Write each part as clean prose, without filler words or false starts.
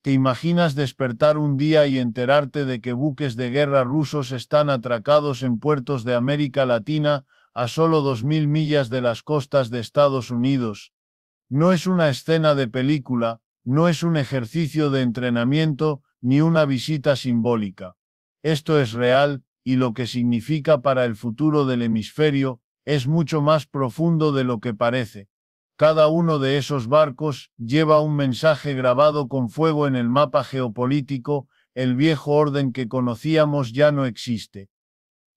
¿Te imaginas despertar un día y enterarte de que buques de guerra rusos están atracados en puertos de América Latina a solo 2000 millas de las costas de Estados Unidos? No es una escena de película, no es un ejercicio de entrenamiento, ni una visita simbólica. Esto es real, y lo que significa para el futuro del hemisferio es mucho más profundo de lo que parece. Cada uno de esos barcos lleva un mensaje grabado con fuego en el mapa geopolítico. El viejo orden que conocíamos ya no existe.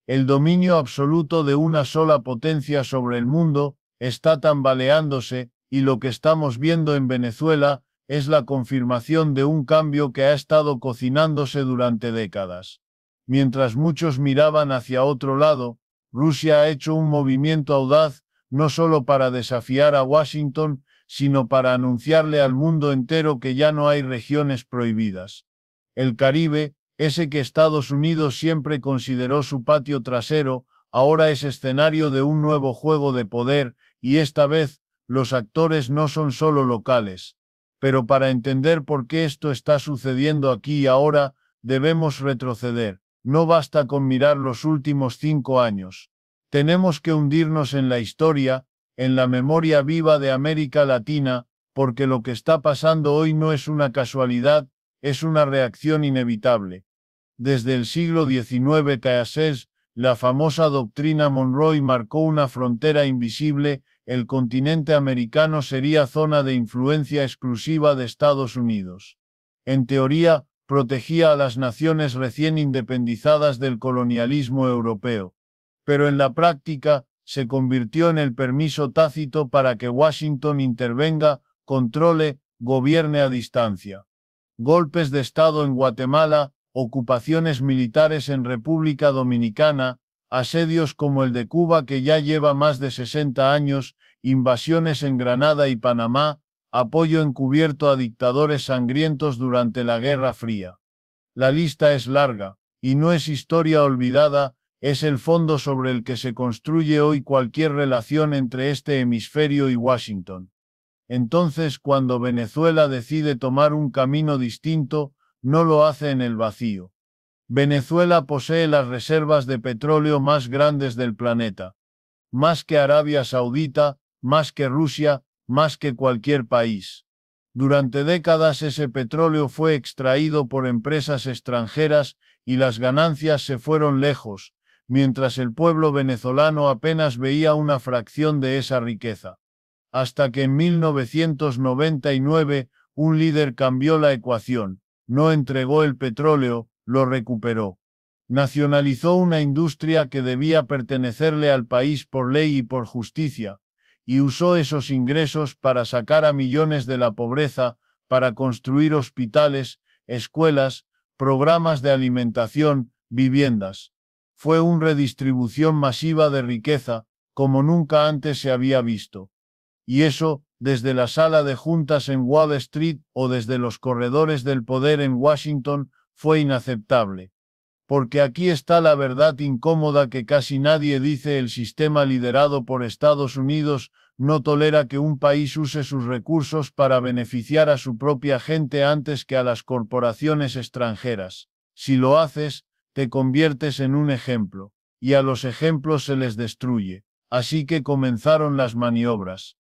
El dominio absoluto de una sola potencia sobre el mundo está tambaleándose, y lo que estamos viendo en Venezuela es la confirmación de un cambio que ha estado cocinándose durante décadas. Mientras muchos miraban hacia otro lado, Rusia ha hecho un movimiento audaz, no solo para desafiar a Washington, sino para anunciarle al mundo entero que ya no hay regiones prohibidas. El Caribe, ese que Estados Unidos siempre consideró su patio trasero, ahora es escenario de un nuevo juego de poder, y esta vez, los actores no son solo locales. Pero para entender por qué esto está sucediendo aquí y ahora, debemos retroceder. No basta con mirar los últimos 5 años. Tenemos que hundirnos en la historia, en la memoria viva de América Latina, porque lo que está pasando hoy no es una casualidad, es una reacción inevitable. Desde el siglo XIX Cassés, la famosa doctrina Monroe marcó una frontera invisible. El continente americano sería zona de influencia exclusiva de Estados Unidos. En teoría, protegía a las naciones recién independizadas del colonialismo europeo. Pero en la práctica, se convirtió en el permiso tácito para que Washington intervenga, controle, gobierne a distancia. Golpes de Estado en Guatemala, ocupaciones militares en República Dominicana, asedios como el de Cuba que ya lleva más de 60 años, invasiones en Granada y Panamá, apoyo encubierto a dictadores sangrientos durante la Guerra Fría. La lista es larga, y no es historia olvidada, es el fondo sobre el que se construye hoy cualquier relación entre este hemisferio y Washington. Entonces, cuando Venezuela decide tomar un camino distinto, no lo hace en el vacío. Venezuela posee las reservas de petróleo más grandes del planeta. Más que Arabia Saudita, más que Rusia, más que cualquier país. Durante décadas ese petróleo fue extraído por empresas extranjeras y las ganancias se fueron lejos, mientras el pueblo venezolano apenas veía una fracción de esa riqueza. Hasta que en 1999, un líder cambió la ecuación, no entregó el petróleo, lo recuperó. Nacionalizó una industria que debía pertenecerle al país por ley y por justicia, y usó esos ingresos para sacar a millones de la pobreza, para construir hospitales, escuelas, programas de alimentación, viviendas. Fue una redistribución masiva de riqueza, como nunca antes se había visto. Y eso, desde la sala de juntas en Wall Street o desde los corredores del poder en Washington, fue inaceptable. Porque aquí está la verdad incómoda que casi nadie dice: el sistema liderado por Estados Unidos no tolera que un país use sus recursos para beneficiar a su propia gente antes que a las corporaciones extranjeras. Si lo haces, te conviertes en un ejemplo, y a los ejemplos se les destruye. Así que comenzaron las maniobras.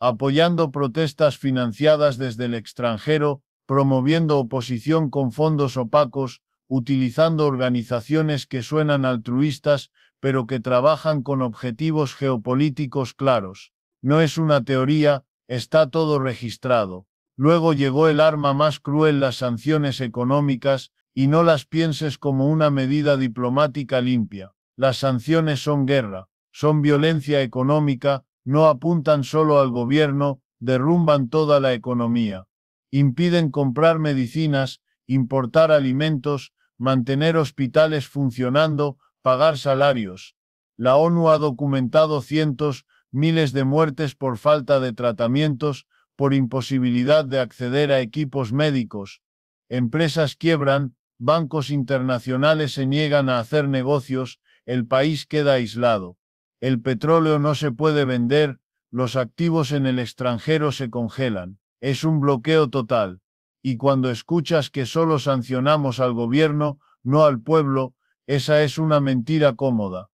Apoyando protestas financiadas desde el extranjero, promoviendo oposición con fondos opacos, utilizando organizaciones que suenan altruistas, pero que trabajan con objetivos geopolíticos claros. No es una teoría, está todo registrado. Luego llegó el arma más cruel: las sanciones económicas, y no las pienses como una medida diplomática limpia. Las sanciones son guerra, son violencia económica, no apuntan solo al gobierno, derrumban toda la economía. Impiden comprar medicinas, importar alimentos, mantener hospitales funcionando, pagar salarios. La ONU ha documentado cientos, miles de muertes por falta de tratamientos, por imposibilidad de acceder a equipos médicos. Empresas quiebran, bancos internacionales se niegan a hacer negocios, el país queda aislado. El petróleo no se puede vender, los activos en el extranjero se congelan. Es un bloqueo total. Y cuando escuchas que solo sancionamos al gobierno, no al pueblo, esa es una mentira cómoda.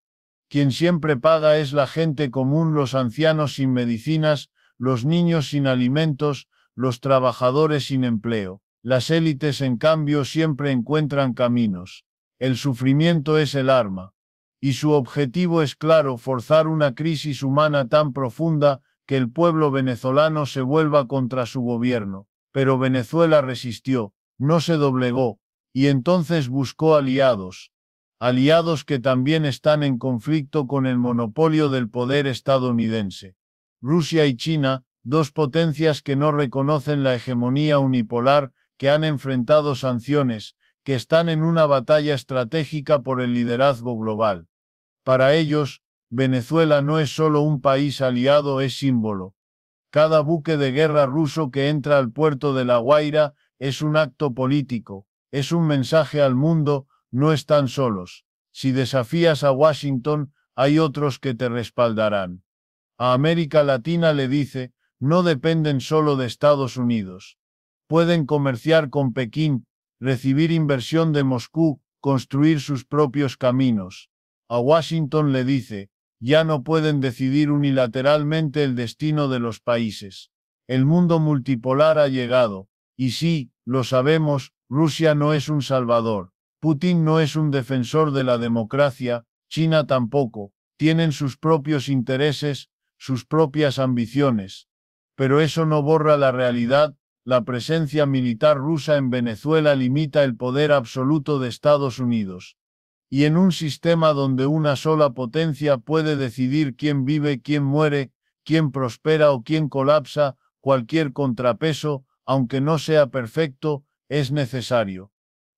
Quien siempre paga es la gente común, los ancianos sin medicinas, los niños sin alimentos, los trabajadores sin empleo. Las élites, en cambio, siempre encuentran caminos. El sufrimiento es el arma. Y su objetivo es claro: forzar una crisis humana tan profunda que el pueblo venezolano se vuelva contra su gobierno. Pero Venezuela resistió, no se doblegó, y entonces buscó aliados. Aliados que también están en conflicto con el monopolio del poder estadounidense. Rusia y China, dos potencias que no reconocen la hegemonía unipolar, que han enfrentado sanciones, que están en una batalla estratégica por el liderazgo global. Para ellos, Venezuela no es solo un país aliado, es símbolo. Cada buque de guerra ruso que entra al puerto de La Guaira es un acto político, es un mensaje al mundo: no están solos. Si desafías a Washington, hay otros que te respaldarán. A América Latina le dice: no dependen solo de Estados Unidos. Pueden comerciar con Pekín, recibir inversión de Moscú, construir sus propios caminos. A Washington le dice: ya no pueden decidir unilateralmente el destino de los países. El mundo multipolar ha llegado. Y sí, lo sabemos, Rusia no es un salvador. Putin no es un defensor de la democracia, China tampoco. Tienen sus propios intereses, sus propias ambiciones. Pero eso no borra la realidad: la presencia militar rusa en Venezuela limita el poder absoluto de Estados Unidos. Y en un sistema donde una sola potencia puede decidir quién vive, quién muere, quién prospera o quién colapsa, cualquier contrapeso, aunque no sea perfecto, es necesario.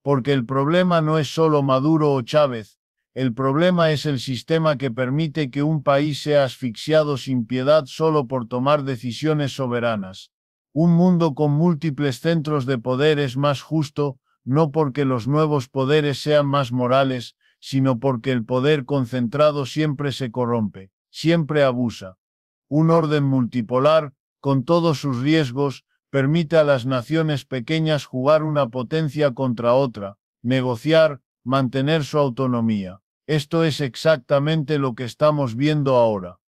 Porque el problema no es solo Maduro o Chávez, el problema es el sistema que permite que un país sea asfixiado sin piedad solo por tomar decisiones soberanas. Un mundo con múltiples centros de poder es más justo, no porque los nuevos poderes sean más morales, sino porque el poder concentrado siempre se corrompe, siempre abusa. Un orden multipolar, con todos sus riesgos, permite a las naciones pequeñas jugar una potencia contra otra, negociar, mantener su autonomía. Esto es exactamente lo que estamos viendo ahora.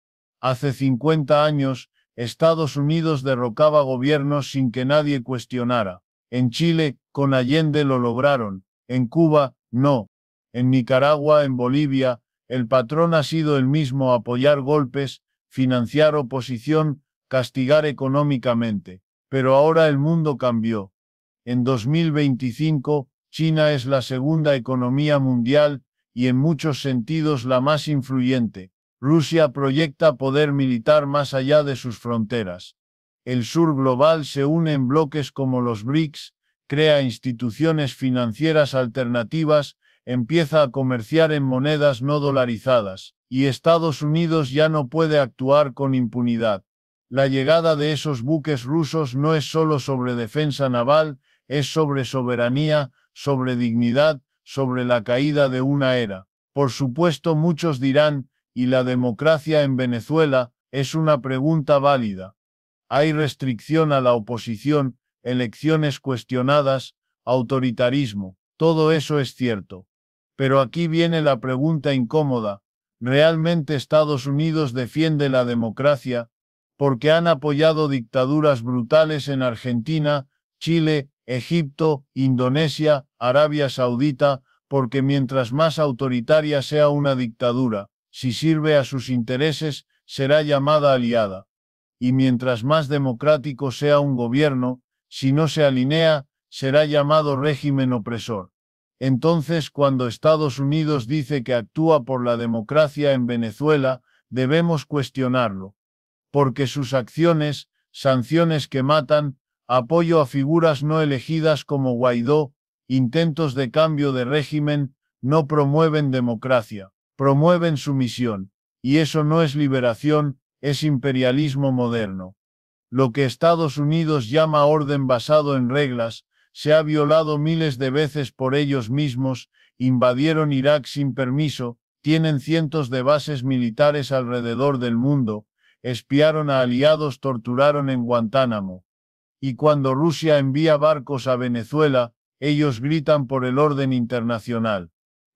Hace 50 años, Estados Unidos derrocaba gobiernos sin que nadie cuestionara. En Chile, con Allende lo lograron. En Cuba, no. En Nicaragua, en Bolivia, el patrón ha sido el mismo: apoyar golpes, financiar oposición, castigar económicamente. Pero ahora el mundo cambió. En 2025, China es la segunda economía mundial y en muchos sentidos la más influyente. Rusia proyecta poder militar más allá de sus fronteras. El sur global se une en bloques como los BRICS, crea instituciones financieras alternativas, empieza a comerciar en monedas no dolarizadas, y Estados Unidos ya no puede actuar con impunidad. La llegada de esos buques rusos no es solo sobre defensa naval, es sobre soberanía, sobre dignidad, sobre la caída de una era. Por supuesto, muchos dirán: ¿y la democracia en Venezuela? Es una pregunta válida. Hay restricción a la oposición, elecciones cuestionadas, autoritarismo. Todo eso es cierto. Pero aquí viene la pregunta incómoda: ¿realmente Estados Unidos defiende la democracia? Porque han apoyado dictaduras brutales en Argentina, Chile, Egipto, Indonesia, Arabia Saudita, porque mientras más autoritaria sea una dictadura, si sirve a sus intereses, será llamada aliada. Y mientras más democrático sea un gobierno, si no se alinea, será llamado régimen opresor. Entonces, cuando Estados Unidos dice que actúa por la democracia en Venezuela, debemos cuestionarlo. Porque sus acciones, sanciones que matan, apoyo a figuras no elegidas como Guaidó, intentos de cambio de régimen, no promueven democracia, promueven sumisión. Y eso no es liberación, es imperialismo moderno. Lo que Estados Unidos llama orden basado en reglas, se ha violado miles de veces por ellos mismos: invadieron Irak sin permiso, tienen cientos de bases militares alrededor del mundo, espiaron a aliados, torturaron en Guantánamo. Y cuando Rusia envía barcos a Venezuela, ellos gritan por el orden internacional.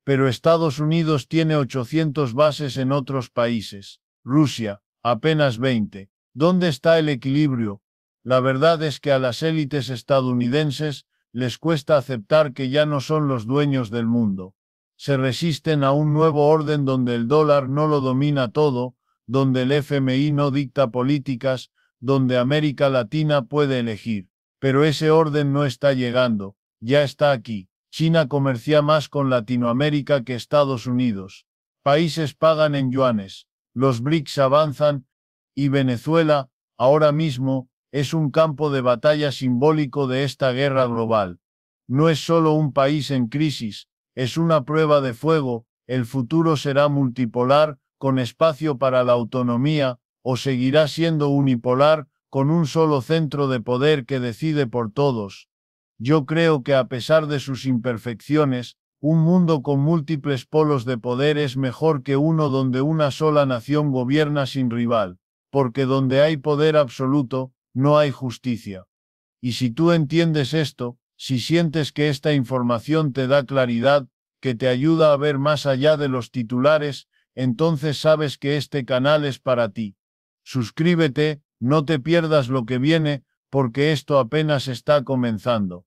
Pero Estados Unidos tiene 800 bases en otros países. Rusia, apenas 20. ¿Dónde está el equilibrio? La verdad es que a las élites estadounidenses les cuesta aceptar que ya no son los dueños del mundo. Se resisten a un nuevo orden donde el dólar no lo domina todo, donde el FMI no dicta políticas, donde América Latina puede elegir. Pero ese orden no está llegando, ya está aquí. China comercia más con Latinoamérica que Estados Unidos. Países pagan en yuanes. Los BRICS avanzan y Venezuela, ahora mismo, es un campo de batalla simbólico de esta guerra global. No es solo un país en crisis, es una prueba de fuego. El futuro será multipolar, con espacio para la autonomía, o seguirá siendo unipolar, con un solo centro de poder que decide por todos. Yo creo que a pesar de sus imperfecciones, un mundo con múltiples polos de poder es mejor que uno donde una sola nación gobierna sin rival, porque donde hay poder absoluto, no hay justicia. Y si tú entiendes esto, si sientes que esta información te da claridad, que te ayuda a ver más allá de los titulares, entonces sabes que este canal es para ti. Suscríbete, no te pierdas lo que viene, porque esto apenas está comenzando.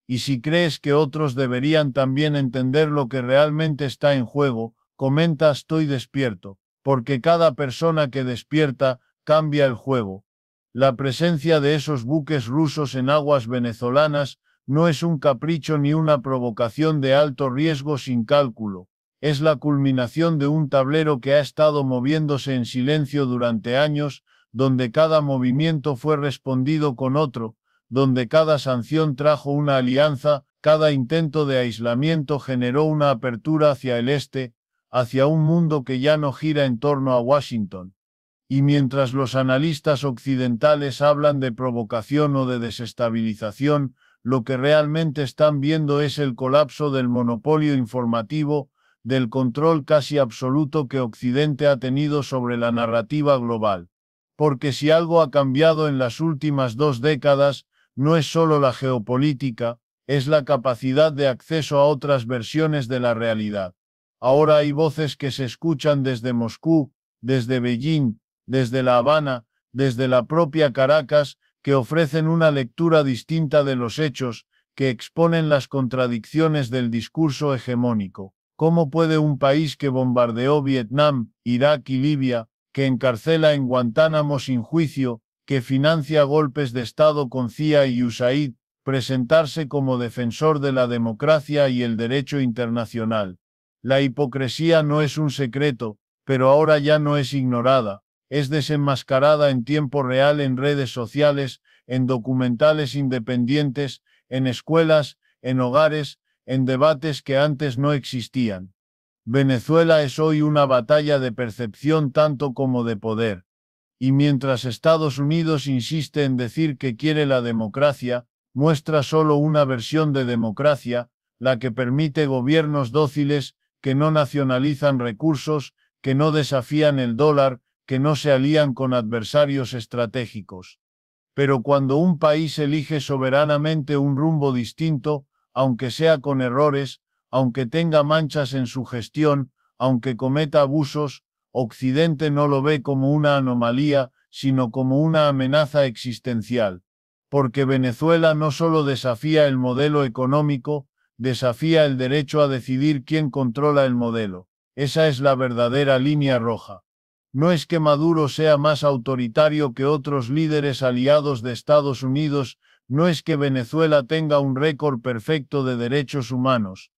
Y si crees que otros deberían también entender lo que realmente está en juego, comenta estoy despierto, porque cada persona que despierta, cambia el juego. La presencia de esos buques rusos en aguas venezolanas no es un capricho ni una provocación de alto riesgo sin cálculo. Es la culminación de un tablero que ha estado moviéndose en silencio durante años, donde cada movimiento fue respondido con otro, donde cada sanción trajo una alianza, cada intento de aislamiento generó una apertura hacia el este, hacia un mundo que ya no gira en torno a Washington. Y mientras los analistas occidentales hablan de provocación o de desestabilización, lo que realmente están viendo es el colapso del monopolio informativo, del control casi absoluto que Occidente ha tenido sobre la narrativa global. Porque si algo ha cambiado en las últimas 2 décadas, no es solo la geopolítica, es la capacidad de acceso a otras versiones de la realidad. Ahora hay voces que se escuchan desde Moscú, desde Beijing, desde La Habana, desde la propia Caracas, que ofrecen una lectura distinta de los hechos, que exponen las contradicciones del discurso hegemónico. ¿Cómo puede un país que bombardeó Vietnam, Irak y Libia, que encarcela en Guantánamo sin juicio, que financia golpes de Estado con CIA y USAID, presentarse como defensor de la democracia y el derecho internacional? La hipocresía no es un secreto, pero ahora ya no es ignorada, es desenmascarada en tiempo real en redes sociales, en documentales independientes, en escuelas, en hogares, en debates que antes no existían. Venezuela es hoy una batalla de percepción tanto como de poder. Y mientras Estados Unidos insiste en decir que quiere la democracia, muestra solo una versión de democracia, la que permite gobiernos dóciles, que no nacionalizan recursos, que no desafían el dólar, que no se alían con adversarios estratégicos. Pero cuando un país elige soberanamente un rumbo distinto, aunque sea con errores, aunque tenga manchas en su gestión, aunque cometa abusos, Occidente no lo ve como una anomalía, sino como una amenaza existencial. Porque Venezuela no solo desafía el modelo económico, desafía el derecho a decidir quién controla el modelo. Esa es la verdadera línea roja. No es que Maduro sea más autoritario que otros líderes aliados de Estados Unidos, no es que Venezuela tenga un récord perfecto de derechos humanos.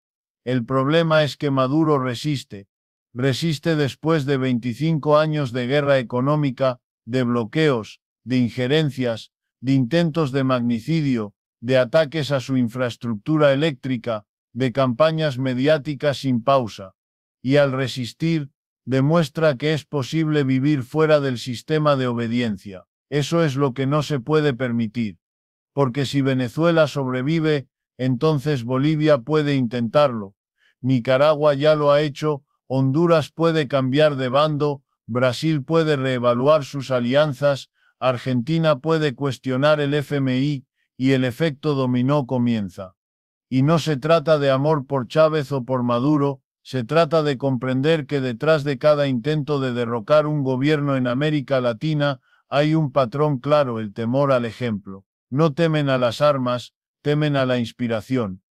El problema es que Maduro resiste. Resiste después de 25 años de guerra económica, de bloqueos, de injerencias, de intentos de magnicidio, de ataques a su infraestructura eléctrica, de campañas mediáticas sin pausa. Y al resistir, demuestra que es posible vivir fuera del sistema de obediencia. Eso es lo que no se puede permitir. Porque si Venezuela sobrevive, entonces Bolivia puede intentarlo. Nicaragua ya lo ha hecho, Honduras puede cambiar de bando, Brasil puede reevaluar sus alianzas, Argentina puede cuestionar el FMI y el efecto dominó comienza. Y no se trata de amor por Chávez o por Maduro, se trata de comprender que detrás de cada intento de derrocar un gobierno en América Latina hay un patrón claro, el temor al ejemplo. No temen a las armas, temen a la inspiración.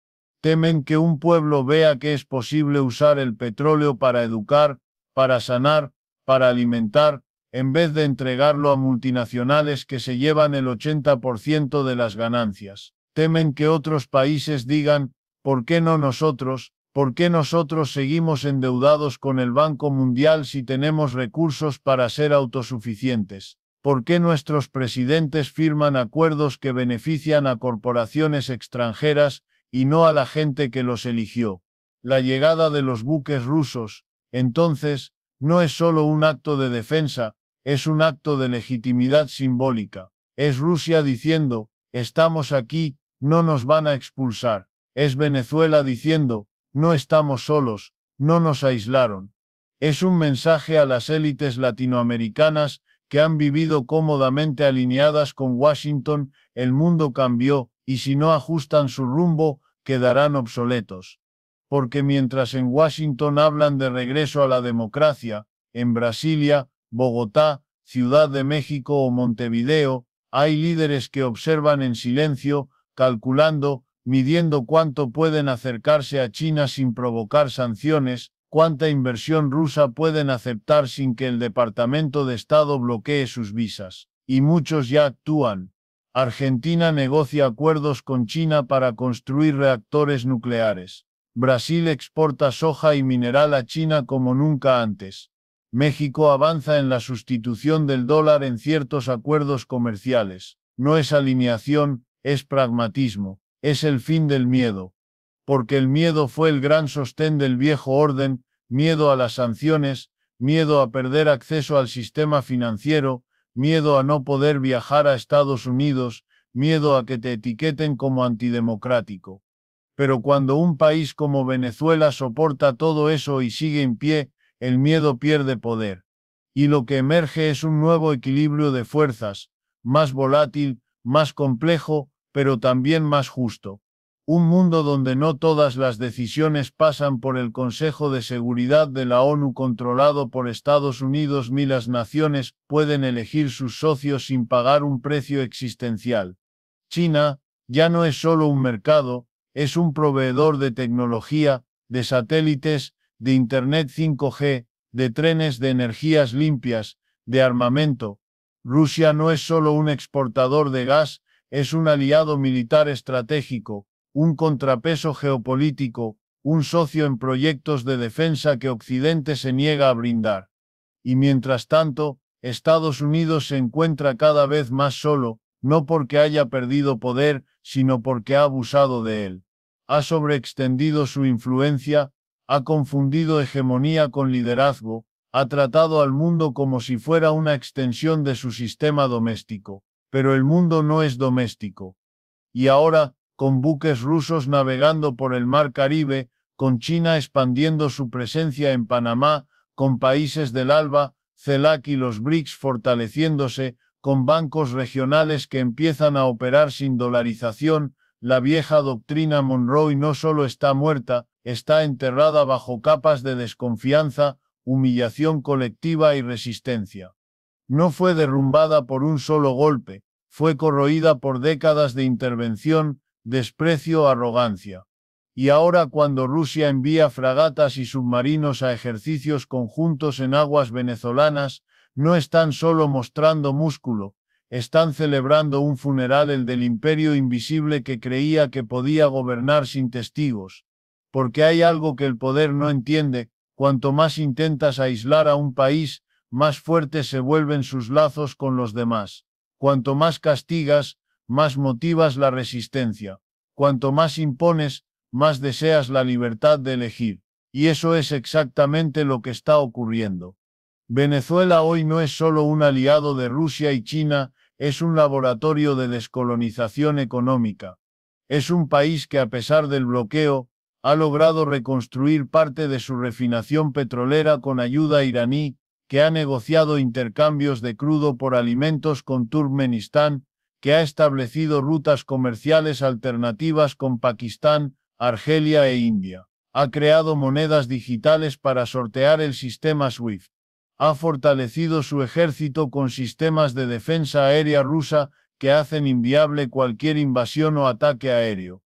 Temen que un pueblo vea que es posible usar el petróleo para educar, para sanar, para alimentar, en vez de entregarlo a multinacionales que se llevan el 80% de las ganancias. Temen que otros países digan, ¿por qué no nosotros? ¿Por qué nosotros seguimos endeudados con el Banco Mundial si tenemos recursos para ser autosuficientes? ¿Por qué nuestros presidentes firman acuerdos que benefician a corporaciones extranjeras y no a la gente que los eligió? La llegada de los buques rusos, entonces, no es solo un acto de defensa, es un acto de legitimidad simbólica. Es Rusia diciendo, estamos aquí, no nos van a expulsar. Es Venezuela diciendo, no estamos solos, no nos aislaron. Es un mensaje a las élites latinoamericanas que han vivido cómodamente alineadas con Washington, el mundo cambió, y si no ajustan su rumbo, quedarán obsoletos. Porque mientras en Washington hablan de regreso a la democracia, en Brasilia, Bogotá, Ciudad de México o Montevideo, hay líderes que observan en silencio, calculando, midiendo cuánto pueden acercarse a China sin provocar sanciones, cuánta inversión rusa pueden aceptar sin que el Departamento de Estado bloquee sus visas. Y muchos ya actúan. Argentina negocia acuerdos con China para construir reactores nucleares. Brasil exporta soja y mineral a China como nunca antes. México avanza en la sustitución del dólar en ciertos acuerdos comerciales. No es alineación, es pragmatismo, es el fin del miedo. Porque el miedo fue el gran sostén del viejo orden, miedo a las sanciones, miedo a perder acceso al sistema financiero, miedo a no poder viajar a Estados Unidos, miedo a que te etiqueten como antidemocrático. Pero cuando un país como Venezuela soporta todo eso y sigue en pie, el miedo pierde poder. Y lo que emerge es un nuevo equilibrio de fuerzas, más volátil, más complejo, pero también más justo. Un mundo donde no todas las decisiones pasan por el Consejo de Seguridad de la ONU controlado por Estados Unidos ni las naciones pueden elegir sus socios sin pagar un precio existencial. China ya no es solo un mercado, es un proveedor de tecnología, de satélites, de Internet 5G, de trenes de energías limpias, de armamento. Rusia no es solo un exportador de gas, es un aliado militar estratégico, un contrapeso geopolítico, un socio en proyectos de defensa que Occidente se niega a brindar. Y mientras tanto, Estados Unidos se encuentra cada vez más solo, no porque haya perdido poder, sino porque ha abusado de él. Ha sobreextendido su influencia, ha confundido hegemonía con liderazgo, ha tratado al mundo como si fuera una extensión de su sistema doméstico. Pero el mundo no es doméstico. Y ahora, con buques rusos navegando por el Mar Caribe, con China expandiendo su presencia en Panamá, con países del ALBA, CELAC y los BRICS fortaleciéndose, con bancos regionales que empiezan a operar sin dolarización, la vieja doctrina Monroe no solo está muerta, está enterrada bajo capas de desconfianza, humillación colectiva y resistencia. No fue derrumbada por un solo golpe, fue corroída por décadas de intervención, desprecio, arrogancia. Y ahora cuando Rusia envía fragatas y submarinos a ejercicios conjuntos en aguas venezolanas, no están solo mostrando músculo, están celebrando un funeral, el del imperio invisible que creía que podía gobernar sin testigos. Porque hay algo que el poder no entiende, cuanto más intentas aislar a un país, más fuertes se vuelven sus lazos con los demás. Cuanto más castigas, más motivas la resistencia. Cuanto más impones, más deseas la libertad de elegir. Y eso es exactamente lo que está ocurriendo. Venezuela hoy no es solo un aliado de Rusia y China, es un laboratorio de descolonización económica. Es un país que a pesar del bloqueo, ha logrado reconstruir parte de su refinación petrolera con ayuda iraní, que ha negociado intercambios de crudo por alimentos con Turkmenistán, que ha establecido rutas comerciales alternativas con Pakistán, Argelia e India. Ha creado monedas digitales para sortear el sistema SWIFT. Ha fortalecido su ejército con sistemas de defensa aérea rusa que hacen inviable cualquier invasión o ataque aéreo.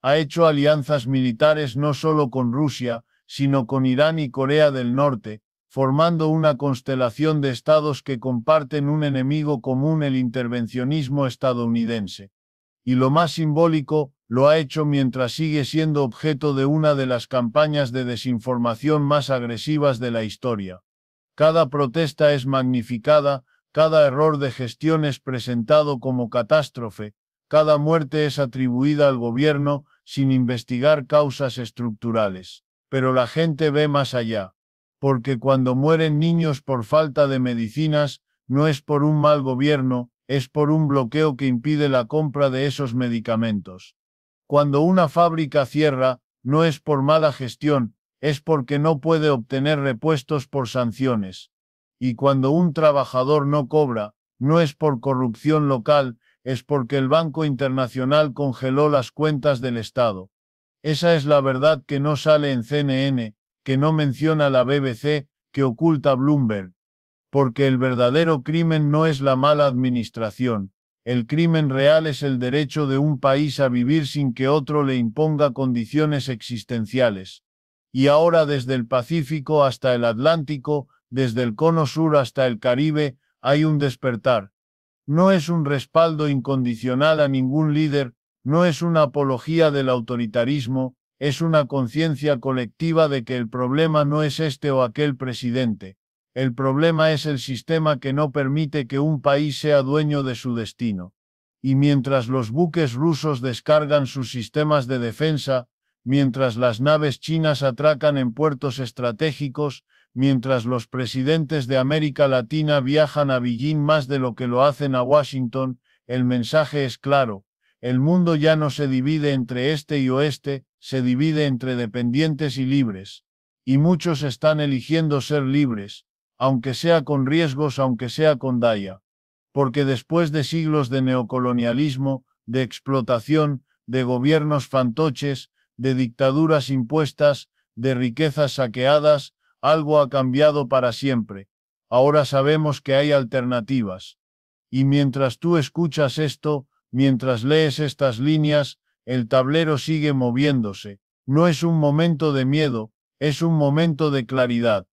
Ha hecho alianzas militares no solo con Rusia, sino con Irán y Corea del Norte, formando una constelación de estados que comparten un enemigo común, el intervencionismo estadounidense. Y lo más simbólico, lo ha hecho mientras sigue siendo objeto de una de las campañas de desinformación más agresivas de la historia. Cada protesta es magnificada, cada error de gestión es presentado como catástrofe, cada muerte es atribuida al gobierno sin investigar causas estructurales. Pero la gente ve más allá. Porque cuando mueren niños por falta de medicinas, no es por un mal gobierno, es por un bloqueo que impide la compra de esos medicamentos. Cuando una fábrica cierra, no es por mala gestión, es porque no puede obtener repuestos por sanciones. Y cuando un trabajador no cobra, no es por corrupción local, es porque el Banco Internacional congeló las cuentas del Estado. Esa es la verdad que no sale en CNN, que no menciona la BBC, que oculta Bloomberg. Porque el verdadero crimen no es la mala administración. El crimen real es el derecho de un país a vivir sin que otro le imponga condiciones existenciales. Y ahora desde el Pacífico hasta el Atlántico, desde el Cono Sur hasta el Caribe, hay un despertar. No es un respaldo incondicional a ningún líder, no es una apología del autoritarismo, es una conciencia colectiva de que el problema no es este o aquel presidente. El problema es el sistema que no permite que un país sea dueño de su destino. Y mientras los buques rusos descargan sus sistemas de defensa, mientras las naves chinas atracan en puertos estratégicos, mientras los presidentes de América Latina viajan a Beijing más de lo que lo hacen a Washington, el mensaje es claro. El mundo ya no se divide entre este y oeste, se divide entre dependientes y libres. Y muchos están eligiendo ser libres, aunque sea con riesgos, aunque sea con daya. Porque después de siglos de neocolonialismo, de explotación, de gobiernos fantoches, de dictaduras impuestas, de riquezas saqueadas, algo ha cambiado para siempre. Ahora sabemos que hay alternativas. Y mientras tú escuchas esto, mientras lees estas líneas, el tablero sigue moviéndose. No es un momento de miedo, es un momento de claridad.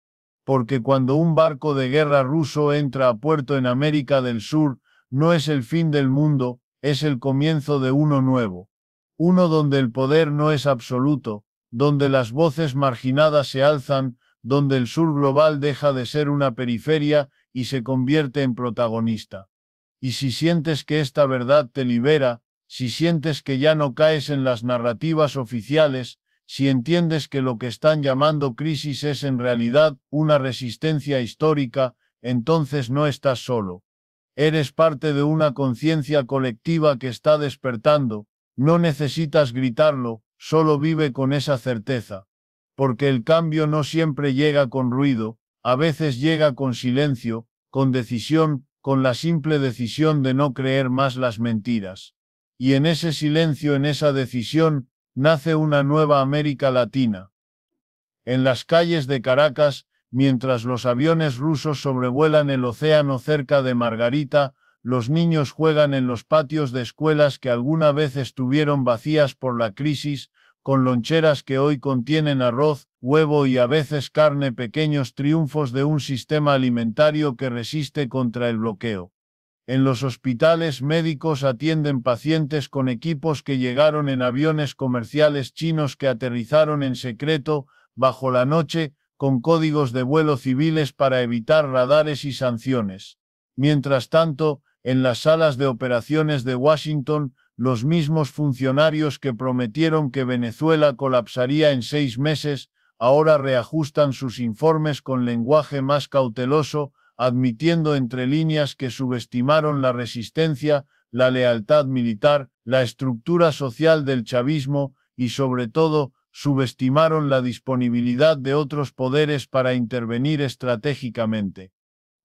Porque cuando un barco de guerra ruso entra a puerto en América del Sur, no es el fin del mundo, es el comienzo de uno nuevo. Uno donde el poder no es absoluto, donde las voces marginadas se alzan, donde el sur global deja de ser una periferia y se convierte en protagonista. Y si sientes que esta verdad te libera, si sientes que ya no caes en las narrativas oficiales, si entiendes que lo que están llamando crisis es en realidad una resistencia histórica, entonces no estás solo. Eres parte de una conciencia colectiva que está despertando, no necesitas gritarlo, solo vive con esa certeza. Porque el cambio no siempre llega con ruido, a veces llega con silencio, con decisión, con la simple decisión de no creer más las mentiras. Y en ese silencio, en esa decisión, nace una nueva América Latina. En las calles de Caracas, mientras los aviones rusos sobrevuelan el océano cerca de Margarita, los niños juegan en los patios de escuelas que alguna vez estuvieron vacías por la crisis, con loncheras que hoy contienen arroz, huevo y a veces carne, pequeños triunfos de un sistema alimentario que resiste contra el bloqueo. En los hospitales, médicos atienden pacientes con equipos que llegaron en aviones comerciales chinos que aterrizaron en secreto, bajo la noche, con códigos de vuelo civiles para evitar radares y sanciones. Mientras tanto, en las salas de operaciones de Washington, los mismos funcionarios que prometieron que Venezuela colapsaría en 6 meses, ahora reajustan sus informes con lenguaje más cauteloso, admitiendo entre líneas que subestimaron la resistencia, la lealtad militar, la estructura social del chavismo y sobre todo, subestimaron la disponibilidad de otros poderes para intervenir estratégicamente.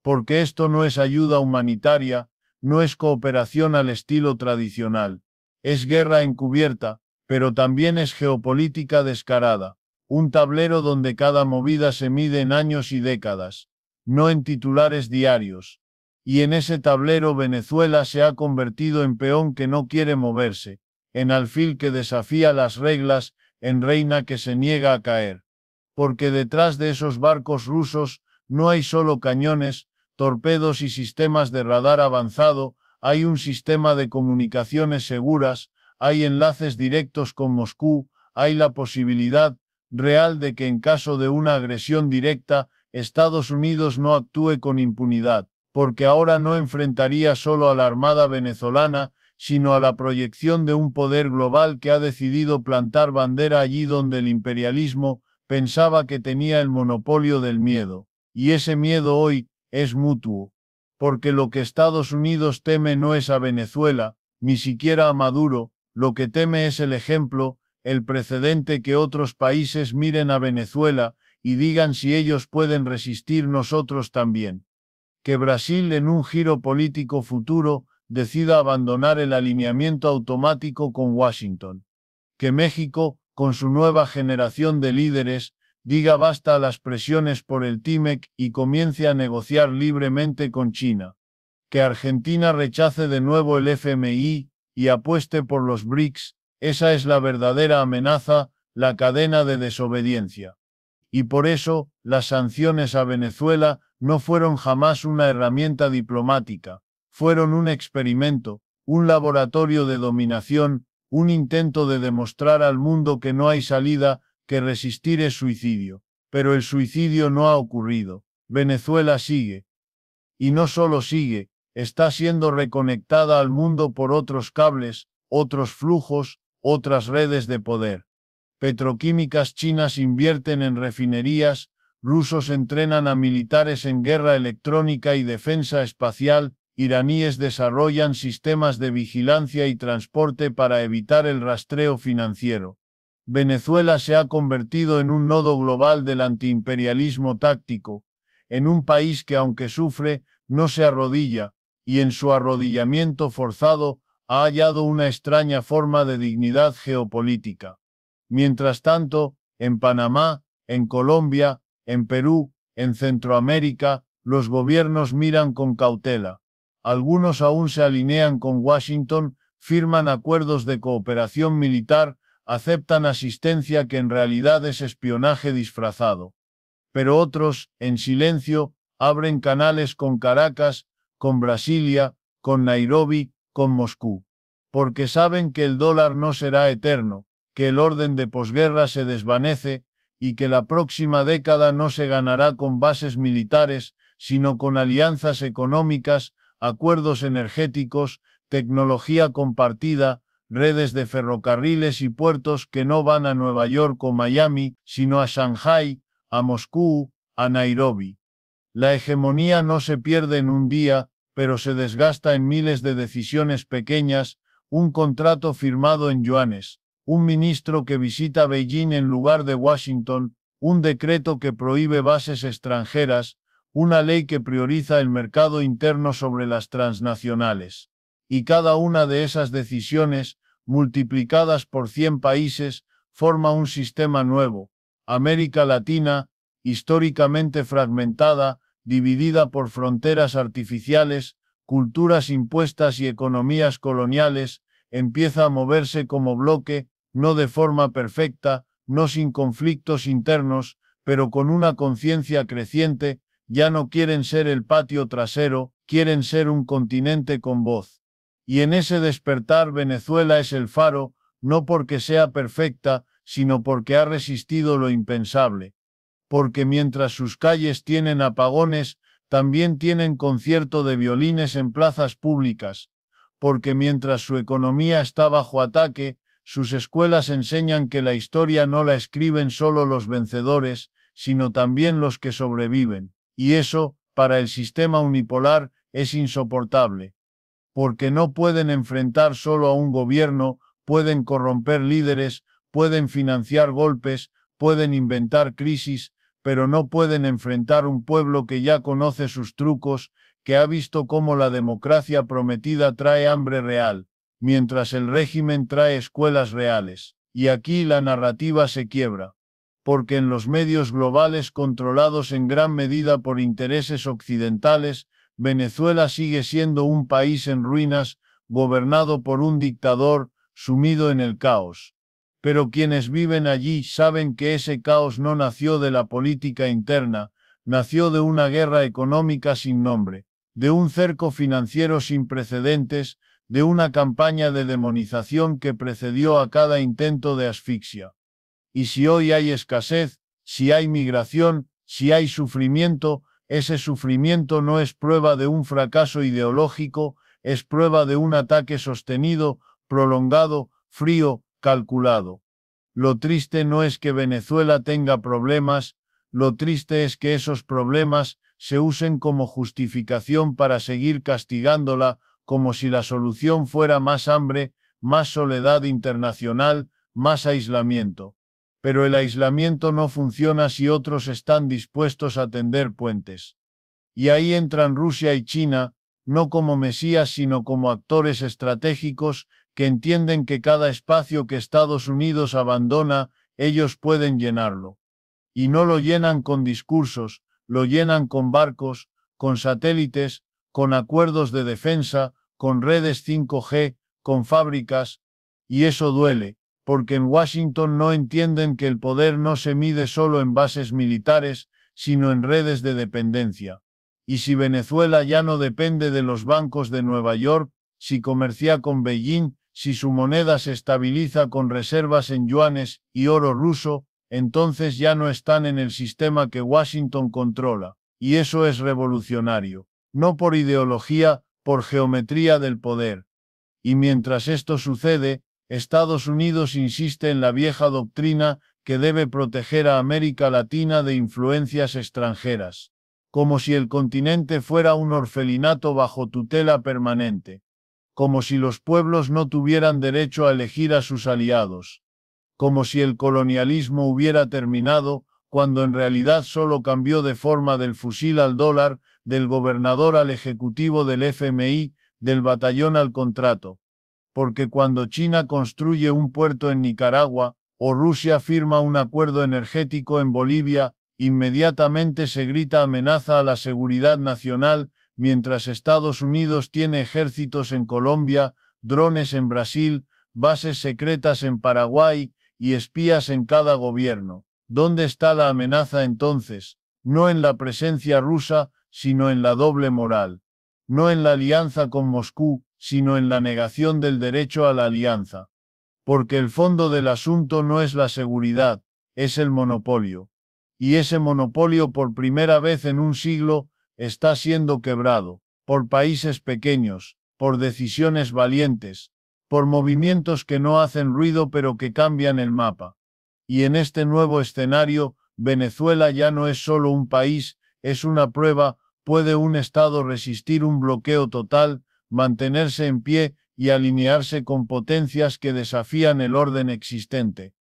Porque esto no es ayuda humanitaria, no es cooperación al estilo tradicional. Es guerra encubierta, pero también es geopolítica descarada. Un tablero donde cada movida se mide en años y décadas, no en titulares diarios. Y en ese tablero Venezuela se ha convertido en peón que no quiere moverse, en alfil que desafía las reglas, en reina que se niega a caer. Porque detrás de esos barcos rusos no hay solo cañones, torpedos y sistemas de radar avanzado, hay un sistema de comunicaciones seguras, hay enlaces directos con Moscú, hay la posibilidad real de que en caso de una agresión directa, Estados Unidos no actúe con impunidad, porque ahora no enfrentaría solo a la Armada venezolana, sino a la proyección de un poder global que ha decidido plantar bandera allí donde el imperialismo pensaba que tenía el monopolio del miedo. Y ese miedo hoy es mutuo. Porque lo que Estados Unidos teme no es a Venezuela, ni siquiera a Maduro, lo que teme es el ejemplo, el precedente que otros países miren a Venezuela y digan si ellos pueden resistir nosotros también. Que Brasil en un giro político futuro decida abandonar el alineamiento automático con Washington. Que México, con su nueva generación de líderes, diga basta a las presiones por el TIMEC y comience a negociar libremente con China. Que Argentina rechace de nuevo el FMI y apueste por los BRICS, esa es la verdadera amenaza, la cadena de desobediencia. Y por eso, las sanciones a Venezuela no fueron jamás una herramienta diplomática, fueron un experimento, un laboratorio de dominación, un intento de demostrar al mundo que no hay salida, que resistir es suicidio. Pero el suicidio no ha ocurrido. Venezuela sigue. Y no solo sigue, está siendo reconectada al mundo por otros cables, otros flujos, otras redes de poder. Petroquímicas chinas invierten en refinerías, rusos entrenan a militares en guerra electrónica y defensa espacial, iraníes desarrollan sistemas de vigilancia y transporte para evitar el rastreo financiero. Venezuela se ha convertido en un nodo global del antiimperialismo táctico, en un país que aunque sufre, no se arrodilla, y en su arrodillamiento forzado, ha hallado una extraña forma de dignidad geopolítica. Mientras tanto, en Panamá, en Colombia, en Perú, en Centroamérica, los gobiernos miran con cautela. Algunos aún se alinean con Washington, firman acuerdos de cooperación militar, aceptan asistencia que en realidad es espionaje disfrazado. Pero otros, en silencio, abren canales con Caracas, con Brasilia, con Nairobi, con Moscú. Porque saben que el dólar no será eterno, que el orden de posguerra se desvanece, y que la próxima década no se ganará con bases militares, sino con alianzas económicas, acuerdos energéticos, tecnología compartida, redes de ferrocarriles y puertos que no van a Nueva York o Miami, sino a Shanghái, a Moscú, a Nairobi. La hegemonía no se pierde en un día, pero se desgasta en miles de decisiones pequeñas, un contrato firmado en yuanes, un ministro que visita Beijing en lugar de Washington, un decreto que prohíbe bases extranjeras, una ley que prioriza el mercado interno sobre las transnacionales. Y cada una de esas decisiones, multiplicadas por 100 países, forma un sistema nuevo. América Latina, históricamente fragmentada, dividida por fronteras artificiales, culturas impuestas y economías coloniales, empieza a moverse como bloque, no de forma perfecta, no sin conflictos internos, pero con una conciencia creciente, ya no quieren ser el patio trasero, quieren ser un continente con voz. Y en ese despertar Venezuela es el faro, no porque sea perfecta, sino porque ha resistido lo impensable. Porque mientras sus calles tienen apagones, también tienen concierto de violines en plazas públicas. Porque mientras su economía está bajo ataque, sus escuelas enseñan que la historia no la escriben solo los vencedores, sino también los que sobreviven. Y eso, para el sistema unipolar, es insoportable. Porque no pueden enfrentar solo a un gobierno, pueden corromper líderes, pueden financiar golpes, pueden inventar crisis, pero no pueden enfrentar un pueblo que ya conoce sus trucos, que ha visto cómo la democracia prometida trae hambre real, mientras el régimen trae escuelas reales. Y aquí la narrativa se quiebra, porque en los medios globales controlados en gran medida por intereses occidentales, Venezuela sigue siendo un país en ruinas, gobernado por un dictador, sumido en el caos. Pero quienes viven allí saben que ese caos no nació de la política interna, nació de una guerra económica sin nombre, de un cerco financiero sin precedentes, de una campaña de demonización que precedió a cada intento de asfixia. Y si hoy hay escasez, si hay migración, si hay sufrimiento, ese sufrimiento no es prueba de un fracaso ideológico, es prueba de un ataque sostenido, prolongado, frío, calculado. Lo triste no es que Venezuela tenga problemas, lo triste es que esos problemas se usen como justificación para seguir castigándola, como si la solución fuera más hambre, más soledad internacional, más aislamiento. Pero el aislamiento no funciona si otros están dispuestos a tender puentes. Y ahí entran Rusia y China, no como mesías sino como actores estratégicos que entienden que cada espacio que Estados Unidos abandona, ellos pueden llenarlo. Y no lo llenan con discursos, lo llenan con barcos, con satélites, con acuerdos de defensa, con redes 5G, con fábricas, y eso duele, porque en Washington no entienden que el poder no se mide solo en bases militares, sino en redes de dependencia. Y si Venezuela ya no depende de los bancos de Nueva York, si comercia con Beijing, si su moneda se estabiliza con reservas en yuanes y oro ruso, entonces ya no están en el sistema que Washington controla. Y eso es revolucionario. No por ideología, por geometría del poder. Y mientras esto sucede, Estados Unidos insiste en la vieja doctrina que debe proteger a América Latina de influencias extranjeras, como si el continente fuera un orfelinato bajo tutela permanente, como si los pueblos no tuvieran derecho a elegir a sus aliados, como si el colonialismo hubiera terminado, cuando en realidad solo cambió de forma del fusil al dólar, del gobernador al ejecutivo del FMI, del batallón al contrato. Porque cuando China construye un puerto en Nicaragua, o Rusia firma un acuerdo energético en Bolivia, inmediatamente se grita amenaza a la seguridad nacional, mientras Estados Unidos tiene ejércitos en Colombia, drones en Brasil, bases secretas en Paraguay y espías en cada gobierno. ¿Dónde está la amenaza entonces? No en la presencia rusa, sino en la doble moral. No en la alianza con Moscú, sino en la negación del derecho a la alianza. Porque el fondo del asunto no es la seguridad, es el monopolio. Y ese monopolio por primera vez en un siglo está siendo quebrado, por países pequeños, por decisiones valientes, por movimientos que no hacen ruido pero que cambian el mapa. Y en este nuevo escenario, Venezuela ya no es solo un país, es una prueba. ¿Puede un Estado resistir un bloqueo total, mantenerse en pie y alinearse con potencias que desafían el orden existente?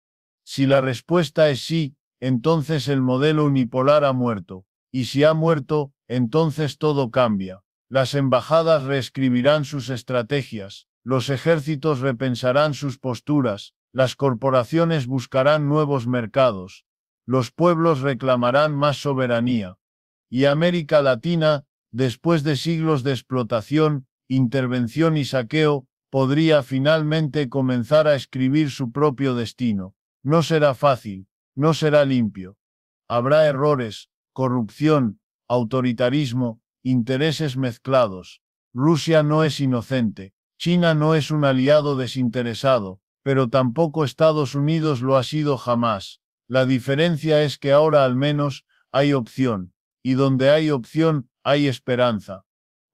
Si la respuesta es sí, entonces el modelo unipolar ha muerto. Y si ha muerto, entonces todo cambia. Las embajadas reescribirán sus estrategias, los ejércitos repensarán sus posturas, las corporaciones buscarán nuevos mercados, los pueblos reclamarán más soberanía. Y América Latina, después de siglos de explotación, intervención y saqueo, podría finalmente comenzar a escribir su propio destino. No será fácil, no será limpio. Habrá errores, corrupción, autoritarismo, intereses mezclados. Rusia no es inocente, China no es un aliado desinteresado, pero tampoco Estados Unidos lo ha sido jamás. La diferencia es que ahora al menos hay opción. Y donde hay opción, hay esperanza.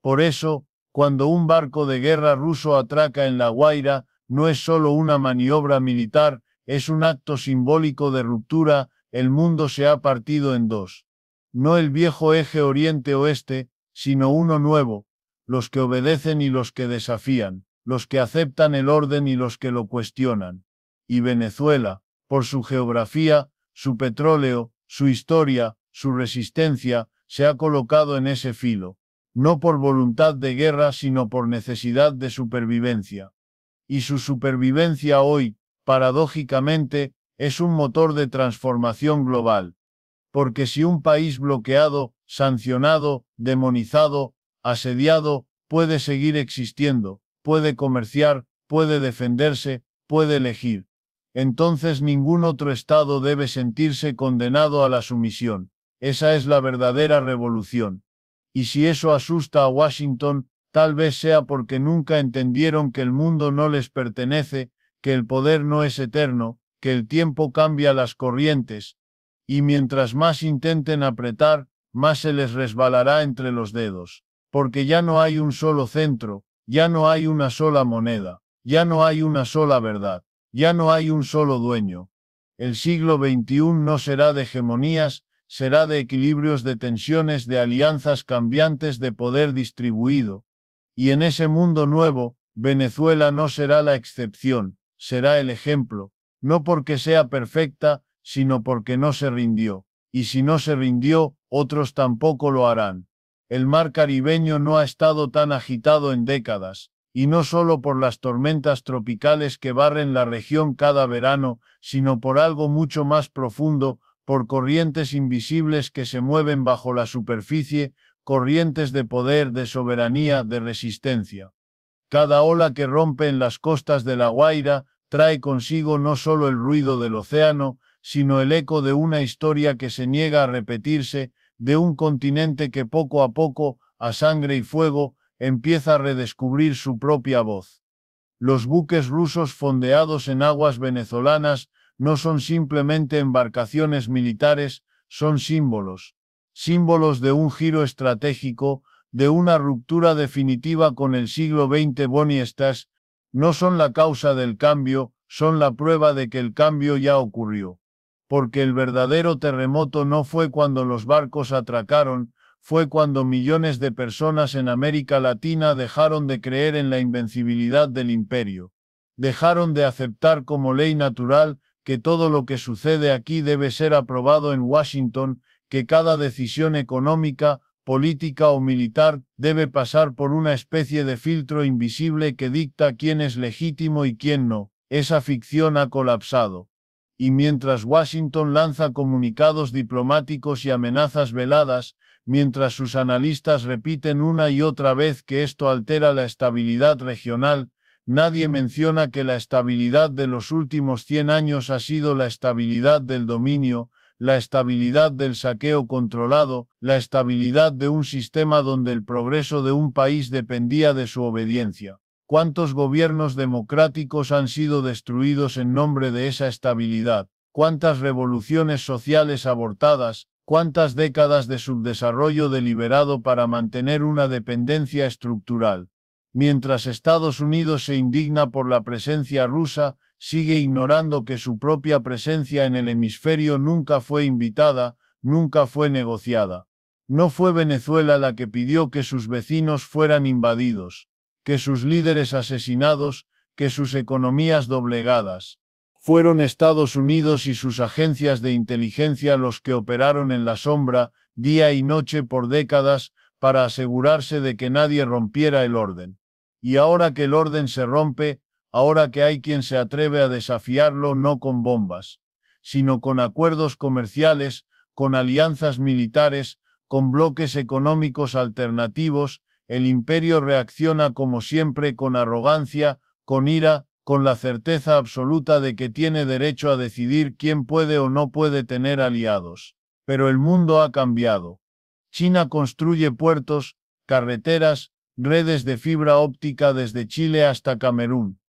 Por eso, cuando un barco de guerra ruso atraca en La Guaira, no es solo una maniobra militar, es un acto simbólico de ruptura, el mundo se ha partido en dos. No el viejo eje oriente-oeste, sino uno nuevo, los que obedecen y los que desafían, los que aceptan el orden y los que lo cuestionan. Y Venezuela, por su geografía, su petróleo, su historia, su resistencia, se ha colocado en ese filo, no por voluntad de guerra, sino por necesidad de supervivencia. Y su supervivencia hoy, paradójicamente, es un motor de transformación global. Porque si un país bloqueado, sancionado, demonizado, asediado, puede seguir existiendo, puede comerciar, puede defenderse, puede elegir, entonces ningún otro Estado debe sentirse condenado a la sumisión. Esa es la verdadera revolución. Y si eso asusta a Washington, tal vez sea porque nunca entendieron que el mundo no les pertenece, que el poder no es eterno, que el tiempo cambia las corrientes, y mientras más intenten apretar, más se les resbalará entre los dedos, porque ya no hay un solo centro, ya no hay una sola moneda, ya no hay una sola verdad, ya no hay un solo dueño. El siglo XXI no será de hegemonías, será de equilibrios, de tensiones, de alianzas cambiantes, de poder distribuido. Y en ese mundo nuevo, Venezuela no será la excepción, será el ejemplo, no porque sea perfecta, sino porque no se rindió. Y si no se rindió, otros tampoco lo harán. El mar caribeño no ha estado tan agitado en décadas, y no solo por las tormentas tropicales que barren la región cada verano, sino por algo mucho más profundo, por corrientes invisibles que se mueven bajo la superficie, corrientes de poder, de soberanía, de resistencia. Cada ola que rompe en las costas de La Guaira trae consigo no solo el ruido del océano, sino el eco de una historia que se niega a repetirse, de un continente que poco a poco, a sangre y fuego, empieza a redescubrir su propia voz. Los buques rusos fondeados en aguas venezolanas no son simplemente embarcaciones militares, son símbolos. Símbolos de un giro estratégico, de una ruptura definitiva con el siglo XX. Bonnie Stash no son la causa del cambio, son la prueba de que el cambio ya ocurrió. Porque el verdadero terremoto no fue cuando los barcos atracaron, fue cuando millones de personas en América Latina dejaron de creer en la invencibilidad del imperio. Dejaron de aceptar como ley natural que todo lo que sucede aquí debe ser aprobado en Washington, que cada decisión económica, política o militar debe pasar por una especie de filtro invisible que dicta quién es legítimo y quién no. Esa ficción ha colapsado. Y mientras Washington lanza comunicados diplomáticos y amenazas veladas, mientras sus analistas repiten una y otra vez que esto altera la estabilidad regional, nadie menciona que la estabilidad de los últimos 100 años ha sido la estabilidad del dominio, la estabilidad del saqueo controlado, la estabilidad de un sistema donde el progreso de un país dependía de su obediencia. ¿Cuántos gobiernos democráticos han sido destruidos en nombre de esa estabilidad? ¿Cuántas revoluciones sociales abortadas? ¿Cuántas décadas de subdesarrollo deliberado para mantener una dependencia estructural? Mientras Estados Unidos se indigna por la presencia rusa, sigue ignorando que su propia presencia en el hemisferio nunca fue invitada, nunca fue negociada. No fue Venezuela la que pidió que sus vecinos fueran invadidos, que sus líderes asesinados, que sus economías doblegadas. Fueron Estados Unidos y sus agencias de inteligencia los que operaron en la sombra, día y noche por décadas, para asegurarse de que nadie rompiera el orden. Y ahora que el orden se rompe, ahora que hay quien se atreve a desafiarlo no con bombas, sino con acuerdos comerciales, con alianzas militares, con bloques económicos alternativos, el imperio reacciona como siempre con arrogancia, con ira, con la certeza absoluta de que tiene derecho a decidir quién puede o no puede tener aliados. Pero el mundo ha cambiado. China construye puertos, carreteras, redes de fibra óptica desde Chile hasta Camerún.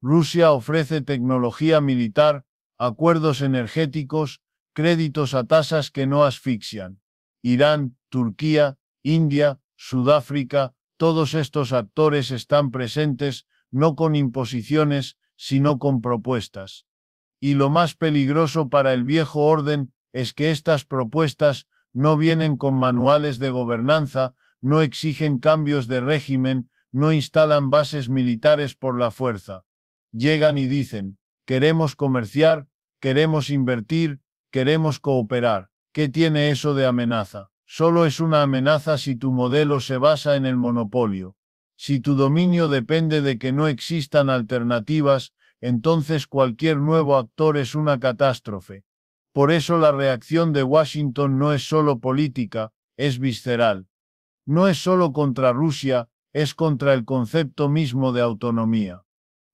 Rusia ofrece tecnología militar, acuerdos energéticos, créditos a tasas que no asfixian. Irán, Turquía, India, Sudáfrica, todos estos actores están presentes, no con imposiciones, sino con propuestas. Y lo más peligroso para el viejo orden es que estas propuestas no vienen con manuales de gobernanza, no exigen cambios de régimen, no instalan bases militares por la fuerza. Llegan y dicen, queremos comerciar, queremos invertir, queremos cooperar. ¿Qué tiene eso de amenaza? Solo es una amenaza si tu modelo se basa en el monopolio. Si tu dominio depende de que no existan alternativas, entonces cualquier nuevo actor es una catástrofe. Por eso la reacción de Washington no es solo política, es visceral. No es solo contra Rusia, es contra el concepto mismo de autonomía.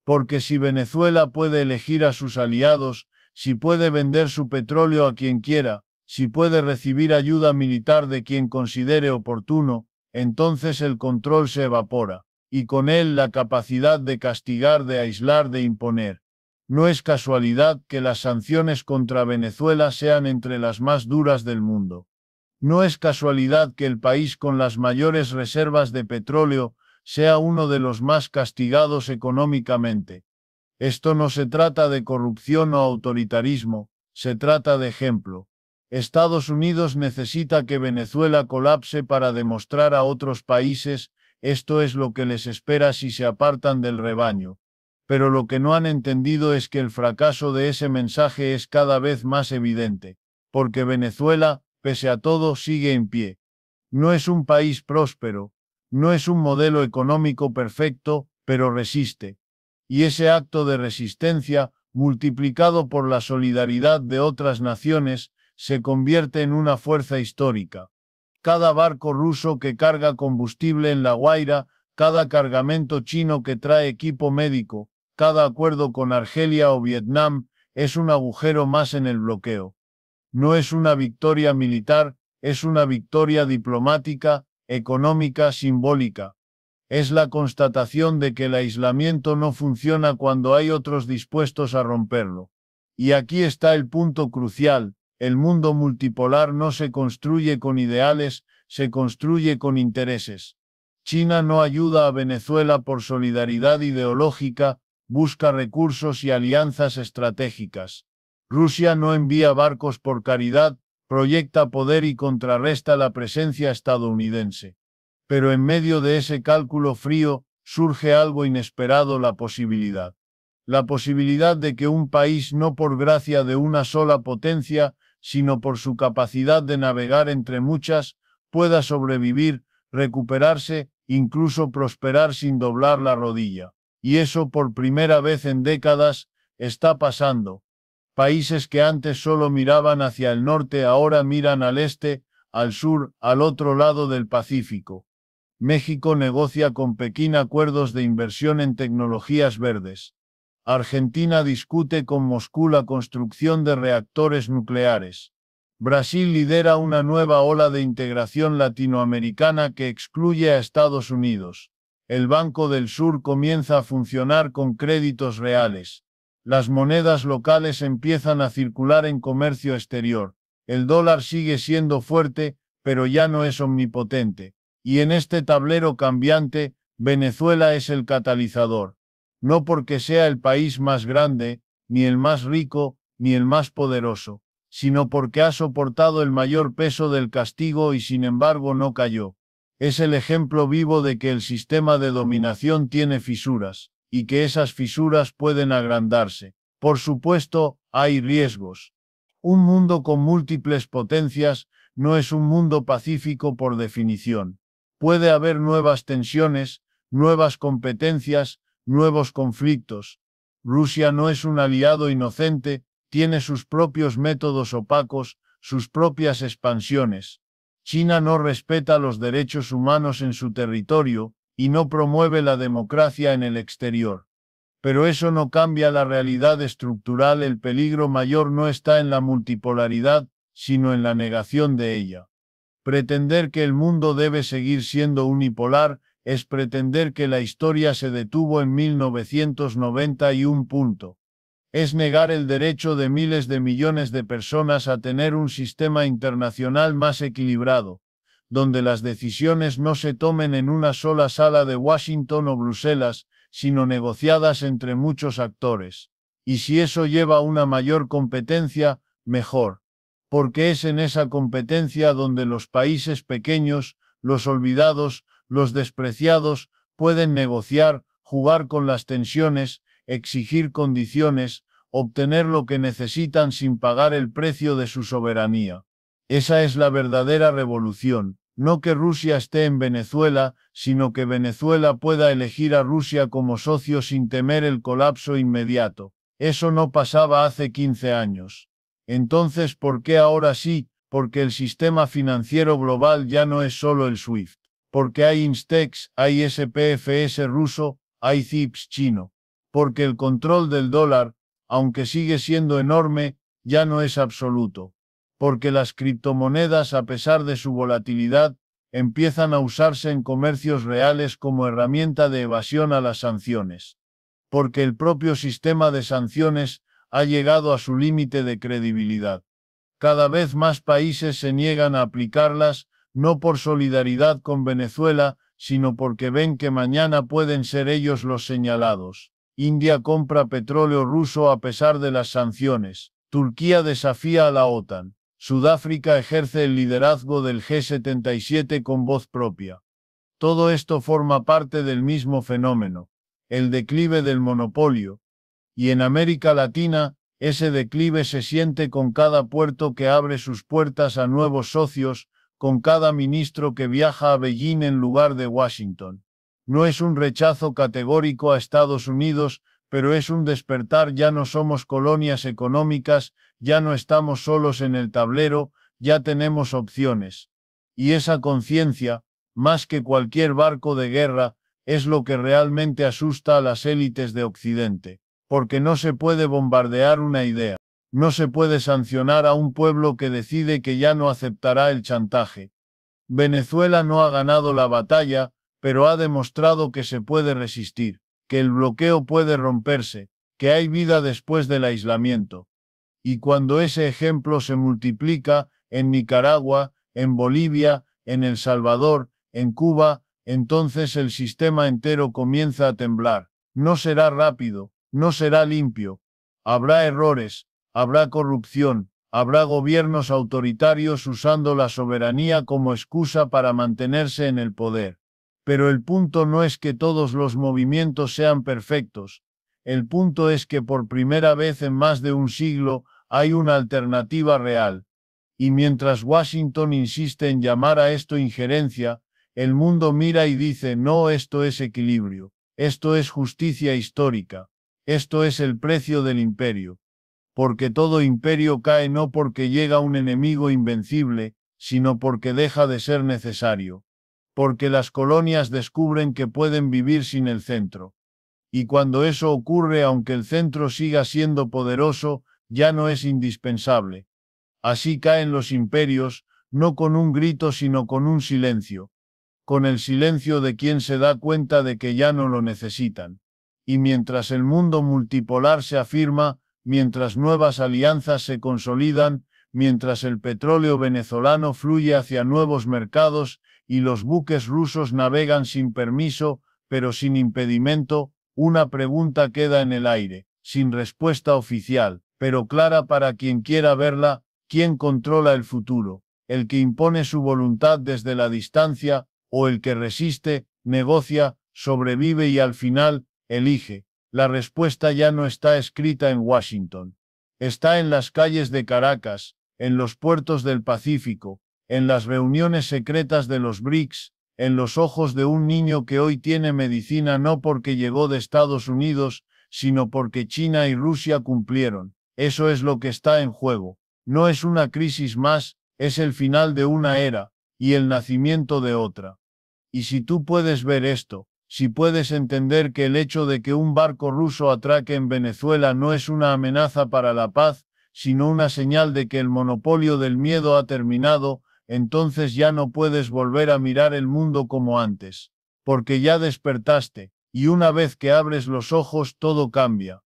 Porque si Venezuela puede elegir a sus aliados, si puede vender su petróleo a quien quiera, si puede recibir ayuda militar de quien considere oportuno, entonces el control se evapora, y con él la capacidad de castigar, de aislar, de imponer. No es casualidad que las sanciones contra Venezuela sean entre las más duras del mundo. No es casualidad que el país con las mayores reservas de petróleo sea uno de los más castigados económicamente. Esto no se trata de corrupción o autoritarismo, se trata de ejemplo. Estados Unidos necesita que Venezuela colapse para demostrar a otros países, esto es lo que les espera si se apartan del rebaño. Pero lo que no han entendido es que el fracaso de ese mensaje es cada vez más evidente, porque Venezuela, pese a todo, sigue en pie. No es un país próspero, no es un modelo económico perfecto, pero resiste. Y ese acto de resistencia, multiplicado por la solidaridad de otras naciones, se convierte en una fuerza histórica. Cada barco ruso que carga combustible en La Guaira, cada cargamento chino que trae equipo médico, cada acuerdo con Argelia o Vietnam, es un agujero más en el bloqueo. No es una victoria militar, es una victoria diplomática, económica, simbólica. Es la constatación de que el aislamiento no funciona cuando hay otros dispuestos a romperlo. Y aquí está el punto crucial, el mundo multipolar no se construye con ideales, se construye con intereses. China no ayuda a Venezuela por solidaridad ideológica, busca recursos y alianzas estratégicas. Rusia no envía barcos por caridad, proyecta poder y contrarresta la presencia estadounidense. Pero en medio de ese cálculo frío, surge algo inesperado, la posibilidad. La posibilidad de que un país no por gracia de una sola potencia, sino por su capacidad de navegar entre muchas, pueda sobrevivir, recuperarse, incluso prosperar sin doblar la rodilla. Y eso por primera vez en décadas, está pasando. Países que antes solo miraban hacia el norte ahora miran al este, al sur, al otro lado del Pacífico. México negocia con Pekín acuerdos de inversión en tecnologías verdes. Argentina discute con Moscú la construcción de reactores nucleares. Brasil lidera una nueva ola de integración latinoamericana que excluye a Estados Unidos. El Banco del Sur comienza a funcionar con créditos reales. Las monedas locales empiezan a circular en comercio exterior. El dólar sigue siendo fuerte, pero ya no es omnipotente. Y en este tablero cambiante, Venezuela es el catalizador. No porque sea el país más grande, ni el más rico, ni el más poderoso, sino porque ha soportado el mayor peso del castigo y sin embargo no cayó. Es el ejemplo vivo de que el sistema de dominación tiene fisuras, y que esas fisuras pueden agrandarse. Por supuesto, hay riesgos. Un mundo con múltiples potencias no es un mundo pacífico por definición. Puede haber nuevas tensiones, nuevas competencias, nuevos conflictos. Rusia no es un aliado inocente, tiene sus propios métodos opacos, sus propias expansiones. China no respeta los derechos humanos en su territorio y no promueve la democracia en el exterior. Pero eso no cambia la realidad estructural, el peligro mayor no está en la multipolaridad, sino en la negación de ella. Pretender que el mundo debe seguir siendo unipolar es pretender que la historia se detuvo en 1991. Es negar el derecho de miles de millones de personas a tener un sistema internacional más equilibrado, donde las decisiones no se tomen en una sola sala de Washington o Bruselas, sino negociadas entre muchos actores. Y si eso lleva a una mayor competencia, mejor. Porque es en esa competencia donde los países pequeños, los olvidados, los despreciados, pueden negociar, jugar con las tensiones, exigir condiciones, obtener lo que necesitan sin pagar el precio de su soberanía. Esa es la verdadera revolución, no que Rusia esté en Venezuela, sino que Venezuela pueda elegir a Rusia como socio sin temer el colapso inmediato. Eso no pasaba hace 15 años. Entonces, ¿por qué ahora sí? Porque el sistema financiero global ya no es solo el SWIFT. Porque hay Instex, hay SPFS ruso, hay CIPS chino. Porque el control del dólar, aunque sigue siendo enorme, ya no es absoluto. Porque las criptomonedas, a pesar de su volatilidad, empiezan a usarse en comercios reales como herramienta de evasión a las sanciones. Porque el propio sistema de sanciones ha llegado a su límite de credibilidad. Cada vez más países se niegan a aplicarlas, no por solidaridad con Venezuela, sino porque ven que mañana pueden ser ellos los señalados. India compra petróleo ruso a pesar de las sanciones. Turquía desafía a la OTAN. Sudáfrica ejerce el liderazgo del G77 con voz propia. Todo esto forma parte del mismo fenómeno, el declive del monopolio. Y en América Latina, ese declive se siente con cada puerto que abre sus puertas a nuevos socios, con cada ministro que viaja a Beijing en lugar de Washington. No es un rechazo categórico a Estados Unidos, pero es un despertar. Ya no somos colonias económicas, ya no estamos solos en el tablero, ya tenemos opciones. Y esa conciencia, más que cualquier barco de guerra, es lo que realmente asusta a las élites de Occidente. Porque no se puede bombardear una idea. No se puede sancionar a un pueblo que decide que ya no aceptará el chantaje. Venezuela no ha ganado la batalla, pero ha demostrado que se puede resistir, que el bloqueo puede romperse, que hay vida después del aislamiento. Y cuando ese ejemplo se multiplica en Nicaragua, en Bolivia, en El Salvador, en Cuba, entonces el sistema entero comienza a temblar. No será rápido, no será limpio. Habrá errores, habrá corrupción, habrá gobiernos autoritarios usando la soberanía como excusa para mantenerse en el poder. Pero el punto no es que todos los movimientos sean perfectos. El punto es que por primera vez en más de un siglo hay una alternativa real. Y mientras Washington insiste en llamar a esto injerencia, el mundo mira y dice: no, esto es equilibrio, esto es justicia histórica, esto es el precio del imperio. Porque todo imperio cae no porque llega un enemigo invencible, sino porque deja de ser necesario. Porque las colonias descubren que pueden vivir sin el centro. Y cuando eso ocurre, aunque el centro siga siendo poderoso, ya no es indispensable. Así caen los imperios, no con un grito sino con un silencio. Con el silencio de quien se da cuenta de que ya no lo necesitan. Y mientras el mundo multipolar se afirma, mientras nuevas alianzas se consolidan, mientras el petróleo venezolano fluye hacia nuevos mercados y los buques rusos navegan sin permiso, pero sin impedimento, una pregunta queda en el aire, sin respuesta oficial, pero clara para quien quiera verla: ¿quién controla el futuro? ¿El que impone su voluntad desde la distancia, o el que resiste, negocia, sobrevive y al final, elige? La respuesta ya no está escrita en Washington. Está en las calles de Caracas, en los puertos del Pacífico, en las reuniones secretas de los BRICS, en los ojos de un niño que hoy tiene medicina no porque llegó de Estados Unidos, sino porque China y Rusia cumplieron. Eso es lo que está en juego. No es una crisis más, es el final de una era, y el nacimiento de otra. Y si tú puedes ver esto, si puedes entender que el hecho de que un barco ruso atraque en Venezuela no es una amenaza para la paz, sino una señal de que el monopolio del miedo ha terminado, entonces ya no puedes volver a mirar el mundo como antes. Porque ya despertaste, y una vez que abres los ojos todo cambia.